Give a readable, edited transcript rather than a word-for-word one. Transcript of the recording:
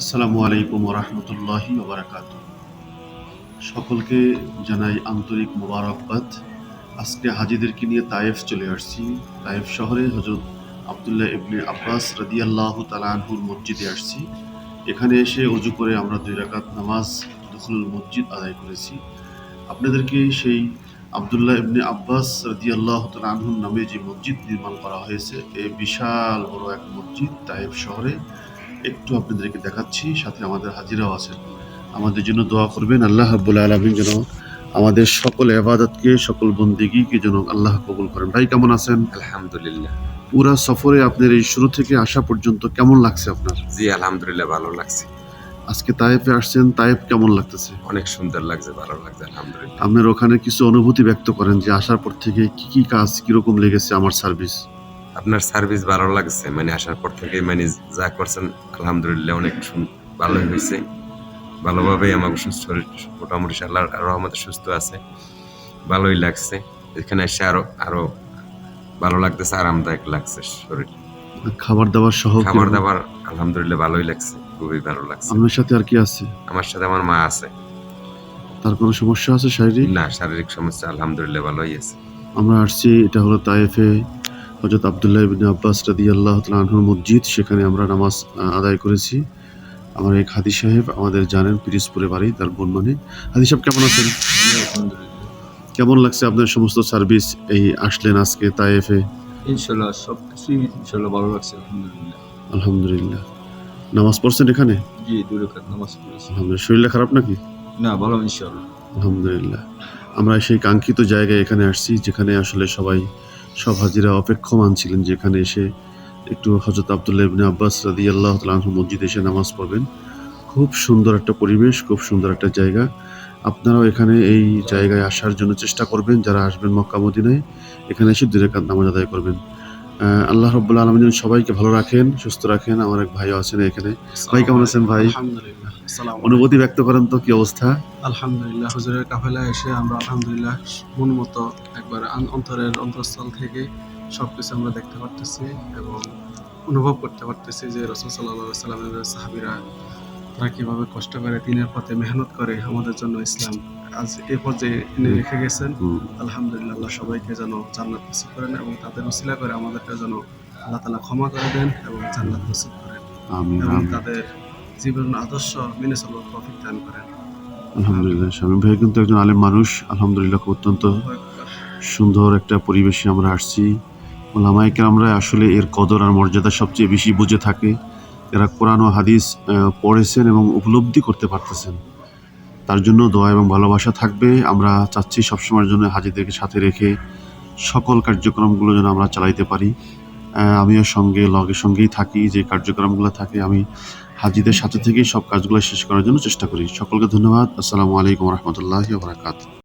আসসালামু আলাইকুম ওয়া রাহমাতুল্লাহি ওয়া বারাকাতুহু। সকলকে জানাই আন্তরিক মোবারকবাদ। আজকে হাজীদেরকে নিয়ে তায়েফ চলে আসছি। তায়েফ শহরে হযরত আব্দুল্লাহ ইবনে আব্বাস রাদিয়াল্লাহু তাআলা আনহুর মসজিদে আসছি। এখানে এসে ওযু করে আমরা ২ রাকাত নামাজ দুখুলুল মসজিদ আদায় করেছি। আপনাদেরকে সেই আব্দুল্লাহ ইবনে আব্বাস রাদিয়াল্লাহু তাআলা আনহুর নামে যে মসজিদ নির্মাণ করা হয়েছে, এই বিশাল বড় এক মসজিদ তায়েফ শহরে একটু আপনাদেরকে দেখাচ্ছি। সাথে আমাদের হাজিরাও আছেন। আমাদের জন্য দোয়া করবেন। আল্লাহ রাব্বুল আলামিন যেন আমাদের সকল ইবাদতকে, সকল বন্দেগীকে যেন আল্লাহ কবুল করেন। ভাই কেমন আছেন? আলহামদুলিল্লাহ। পুরা সফরে আপনার এই শুরু থেকে আসা পর্যন্ত কেমন লাগছে আপনার? জি, আলহামদুলিল্লাহ ভালো লাগছে। আজকে তায়েফে আসছেন, তায়েফ কেমন লাগতেছে? অনেক সুন্দর লাগছে, ভালো লাগছে আলহামদুলিল্লাহ। আপনার ওখানে কিছু অনুভূতি ব্যক্ত করেন যে আসার পর থেকে কি কাজ কিরকম লেগেছে আমার সার্ভিস? আপনার সার্ভিস ভালো লাগছে, মানে আসার পর থেকে মানে যা করছেন আলহামদুলিল্লাহ অনেক ভালোই হয়েছে। ভালোভাবেই আমার শরীর মোটামুটি আল্লাহর রহমতে সুস্থ আছে, ভালোই লাগছে। এখানে এসে আরো ভালো লাগতেছে, আরামদায়ক লাগছে শরীর। খাবার দাবার সহ খাবার দাবার আলহামদুলিল্লাহ ভালোই লাগছে, খুবই ভালো লাগছে। আপনার সাথে আর কি আছে? আমার সাথে আমার মা আছে। তার কোনো সমস্যা আছে শারীরিক? না, শারীরিক সমস্যা আলহামদুলিল্লাহ ভালোই আছে। আমরা আসছি, এটা হলো তায়েফে হযরত আব্দুল্লাহ ইবনে আব্বাস রাদিয়াল্লাহু তাআলা আনহুর মসজিদ। সেখানে আমরা নামাজ আদায় করেছি। আমার এক হাদী সাহেব আমাদের জানেন, পিরিজপুরে বাড়ি, তার বর্ণনে। হাদী সাহেব কেমন আছেন? কেমন লাগছে আপনার সমস্ত সার্ভিস? এই আসলেন আজকে তায়েফে। ইনশাল্লাহ সবকিছুই ইনশাল্লাহ ভালো লাগছে আলহামদুলিল্লাহ। আলহামদুলিল্লাহ। নামাজ পড়ছেন এখানে? জি, 2 রাকাত নামাজ পড়েছি। আলহামদুলিল্লাহ। শরীরটা খারাপ নাকি? না, ভালো ইনশাল্লাহ। আলহামদুলিল্লাহ। আমরা সেই কাঙ্ক্ষিত জায়গায় এখানে আসছি, যেখানে আসলে সব হাজিরা অপেক্ষমান ছিলেন যে এখানে এসে একটু হযরত আব্দুল্লাহ ইবনে আব্বাস রাদিয়াল্লাহু তাআলা আনহু মসজিদে এসে নামাজ পড়বেন। খুব সুন্দর একটা পরিবেশ, খুব সুন্দর একটা জায়গা। আপনারাও এখানে এই জায়গায় আসার জন্য চেষ্টা করবেন। যারা আসবেন মক্কা মদিনায়, এখানে এসে 2 রাকাত নামাজ আদায় করবেন। আল্লাহ রাব্বুল আলামিন যেন সবাইকে ভালো রাখেন, সুস্থ রাখেন। আমার এক ভাইও আছেন এখানে। ভাই কেমন আছেন ভাই? আলহামদুলিল্লাহ। আসসালামু অনুভূতি ব্যক্ত করেন তো, কি অবস্থা? আলহামদুলিল্লাহ, হুজুরের কাফেলায় এসে আমরা আলহামদুলিল্লাহ মন মতো একবার অন্তরের অন্তঃস্থল থেকে সবকিছু আমরা দেখতে পারতেছি এবং অনুভব করতে পারতেছি যে রাসূল সাল্লাল্লাহু আলাইহি ওয়াসাল্লামের সাহাবীরা তারা কিভাবে কষ্ট করে দিনের পথে মেহনত করে আমাদের জন্য ইসলাম আজ এই পর্যায়ে এনে রেখে গেছেন। আলহামদুলিল্লাহ, আল্লাহ সবাইকে যেন জান্নাত নসিব করেন এবং তাদের ওসিলা করে আমাদেরকে যেন আল্লাহ তাআলা ক্ষমা করে দেন এবং জান্নাত নসিব করেন আমিন এবং আমিন। তাদের জীবন আদর্শ মেনে চলার তৌফিক দান করেন। আলহামদুলিল্লাহ। শামীম ভাই কিন্তু একজন আলেম মানুষ। আলহামদুলিল্লাহ, খুব অত্যন্ত সুন্দর একটা পরিবেশে আমরা আসছি। ওলামায়ে কেরামরা আসলে এর কদর আর মর্যাদা সবচেয়ে বেশি বুঝে থাকে। এরা কোরআন ও হাদিস পড়েছেন এবং উপলব্ধি করতে পারতেছেন। তার জন্য দোয়া এবং ভালোবাসা থাকবে। আমরা চাচ্ছি সবসময়ের জন্য হাজীদেরকে সাথে রেখে সকল কার্যক্রমগুলো যেন আমরা চালাইতে পারি। আমিও সঙ্গেই থাকি, যে কার্যক্রমগুলো থাকে আমি হাজীদের সাথে থেকেই সব কাজগুলো শেষ করার জন্য চেষ্টা করি। সকলকে ধন্যবাদ। আসসালামু আলাইকুম ওয়া রাহমাতুল্লাহি ওয়া বারাকাতুহু।